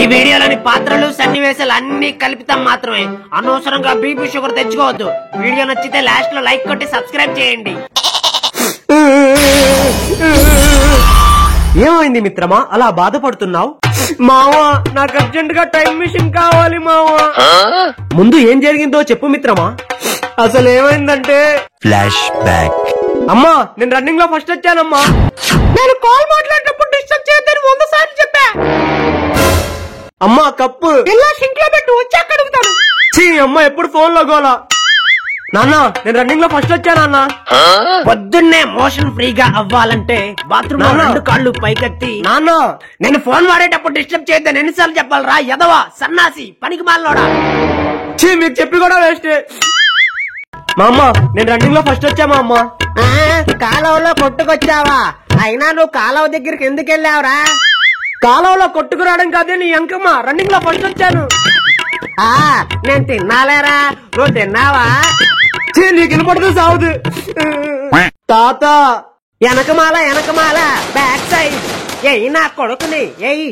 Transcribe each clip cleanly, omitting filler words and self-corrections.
ఈ వీడియోలోని పాత్రలు సన్నివేశాలు అన్ని కల్పితం మాత్రమే. అనవసరంగా బీపీ షుగర్ తెచ్చుకోవద్దు. వీడియో నచ్చితే లాస్ట్ లో లైక్ కొట్టి సబ్స్క్రైబ్ చేయండి. ఏమైంది మిత్రమా అలా బాధపడుతున్నావు? మావా నాకు అర్జెంట్ గా టైం మిషన్ కావాలి మావా. ముందు ఏం జరిగిందో చెప్పు మిత్రమా. అసలు ఏమైందంటే ఫ్లాష్ బ్యాక్. అమ్మా నేను రన్నింగ్ లో ఫస్ట్ వచ్చానమ్మా. నేను కాల్ మాట్లాడేటప్పుడు డిస్టర్బ్ చేయొద్దని 100 సార్లు చెప్పా. అమ్మా కప్పు ఇలా సింక్ లో పెట్టు వచ్చాక అడుగుతాను. చీ అమ్మ ఎప్పుడు ఫోన్ లో గోలా. నాన్న నేను రన్నింగ్ లో ఫస్ట్ వచ్చానన్నా. పొద్దున్నే మోషన్ ఫ్రీగా అవ్వాలంటే బాత్రూమ్ లో 2 కాళ్ళు పైకెత్తి నాన్న నేను ఫోన్ వాడేటప్పుడు డిస్టర్బ్ చేయొద్దని ఎన్నిసార్లు చెప్పాలరా ఎదవా సన్నాసి పనికి మాలనోడా. చీ మీకు చెప్పి కూడా వేస్ట్. మా అమ్మ నేను రన్నింగ్ లో ఫస్ట్ వచ్చా మా అమ్మ. కాలువలో కొట్టుకొచ్చావా? అయినా నువ్వు కాలువ దగ్గరికి ఎందుకు వెళ్ళావురా? కాలువలో కొట్టుకురావడం కాదే నీ అంకమ్మ, రన్నింగ్ లో ఫస్ట్ వచ్చాను. నేను తిన్నాలేరా, నువ్వు తిన్నావా? చీ నీకు వినపడుతూ సాగుదు. తాత వెనకమాల బ్యాక్ సైడ్ ఎయి నా కొడుకుని ఎయి.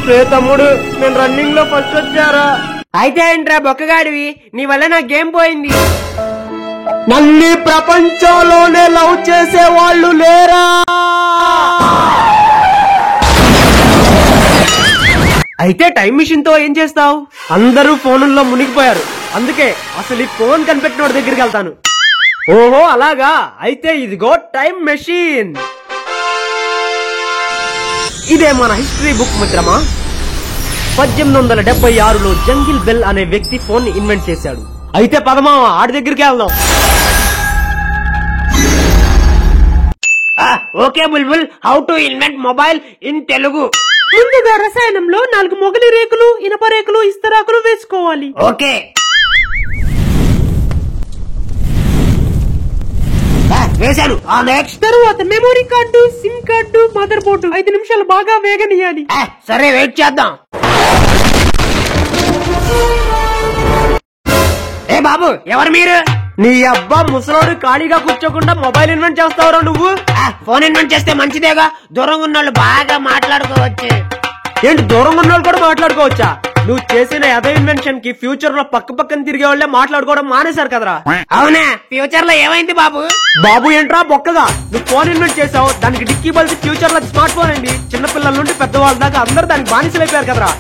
రే తమ్ముడు నేను రన్నింగ్ లో ఫస్ట్ వచ్చారా. అయితే ఏంట్రా బొక్కగాడివి, నీ వల్ల నా గేమ్ పోయింది. నన్ను ప్రపంచంలోనే లవ్ చేసే వాళ్ళు లేరా? అయితే టైం మిషన్ తో ఏం చేస్తావు? అందరూ ఫోనుల్లో మునిగిపోయారు, అందుకే అసలు ఈ ఫోన్ కనిపెట్టినోడి దగ్గరికి వెళ్తాను. ఓహో అలాగా, అయితే ఇదిగో టైం మెషిన్. ఇదే మన హిస్టరీ బుక్ మిత్రమా. 1876లో జంగిల్ బెల్ అనే వ్యక్తి ఫోన్ ని ఇన్వెంట్ చేశాడు. అయితే పదమావ ఆడి దగ్గరికి వెళ్దాం. Okay Bulbul, how to invent mobile in Telugu. ముందుగా రసాయనంలో 4 మొగలి రేకులు, ఇనప రేకులు, ఇస్తరాకులు వేసుకోవాలి. ఓకే వేశాను. నెక్స్ట్ తరువాత memory card, SIM card, mother board 5 నిమిషాలు బాగా వేగనీయాలి. సరే వెయిట్ చేద్దాం. ఏ బాబు ఎవరు మీరు? నీ అబ్బా ముసలోడు ఖాళీగా కూర్చోకుండా మొబైల్ ఇన్వెంట్ చేస్తావురా నువ్వు. ఫోన్ ఇన్వెంట్ చేస్తే మంచిదేగా, దూరంగా ఉన్న వాళ్ళు బాగా మాట్లాడుకోవచ్చు. ఏంటి దూరంగా ఉన్న వాళ్ళు కూడా మాట్లాడుకోవచ్చా? నువ్వు చేసిన అదే ఇన్వెన్షన్ కి ఫ్యూచర్ లో పక్కన తిరిగే వాళ్ళే మాట్లాడుకోవడం మానేశారు కదరా. అవునా, ఫ్యూచర్ లో ఏమైంది బాబు? బాబు ఏంట్రా బొక్కగా, నువ్వు ఫోన్ ఇన్వెంట్ చేసావు, దానికి డిక్కీ బల్సి ఫ్యూచర్ లో స్మార్ట్ ఫోన్ అయింది. చిన్నపిల్లల నుండి పెద్దవాళ్ళ దాకా అందరూ దానికి బానిసలైపోయారు కదరా.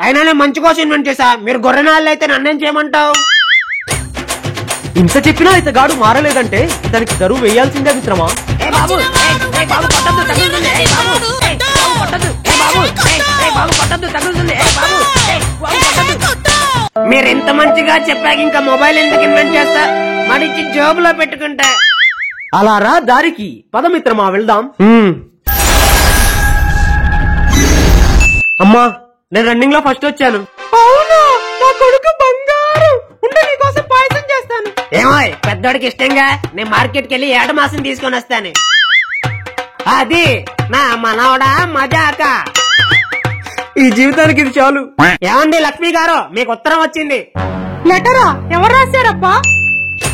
అయినా నేను మంచి కోసం ఇన్వెంట్ చేసా, మీరు గొర్రెనాళ్ళు అయితే నన్నేం చేయమంటావు? ఇంత చెప్పినా ఇతగాడు మారలేదంటే దానికి దరువు వేయాల్సిందే మిత్రమా. మీరు ఎంత మంచిగా చెప్పాక ఇంకా మొబైల్ ఎందుకు ఇన్వెంట్ చేస్తా, మడిచి జోబులో పెట్టుకుంటా. అలా రా దారికి పదమిత్రమా వెళ్దాం. అమ్మా నేను రన్నింగ్ లో ఫస్ట్ వచ్చాను. అవునా, నా కొడుకు బంగారు. ఉండు నీకోసం పాయసం చేస్తాను. ఏమో పెద్దోడికి ఇష్టంగా, నేను మార్కెట్ కి వెళ్ళి 7 మాసం తీసుకొని వస్తాను. అది నా మనవడా మజాక. ఈ జీవితానికి ఇది చాలు. ఏమండి లక్ష్మి గారు, మీకు ఉత్తరం వచ్చింది. లెటరా? ఎవరు రాశారబ్బా?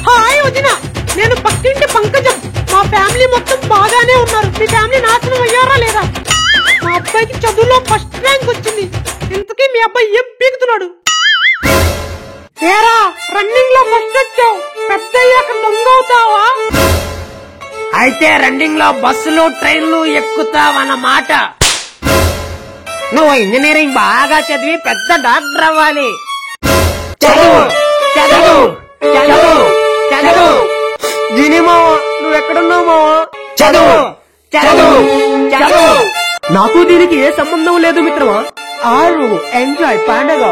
హాయ్ వదిన, నేను పక్కింటి పంకజం. మా ఫ్యామిలీ మొత్తం బాగానే ఉన్నారు. మీ ఫ్యామిలీ నాశనం అయ్యారా లేదా? మా అబ్బాయికి చదువులో ఫస్ట్ ర్యాంక్ వచ్చింది. ఇంతకీ మీ అబ్బాయి ఏం పీకుతున్నాడు? ఏరా రన్నింగ్ లో ఫస్ట్ వచ్చావు, పెద్ద అయ్యాక దొంగ అవుతావా? అయితే రన్నింగ్ లో బస్సులు ట్రైన్లు ఎక్కుతావన్నమాట. నువ్వు ఇంజనీరింగ్ బాగా చదివి పెద్ద డాక్టర్ అవ్వాలి. చదువు చదువు చదువు చదువు. జీని మావా నువ్వు ఎక్కడున్నావు మావా? చదువు చదువు చదువు. నాకు దీనికి ఏ సంబంధం లేదు మిత్రమా. ఆరు ఎంజాయ్ పండగ.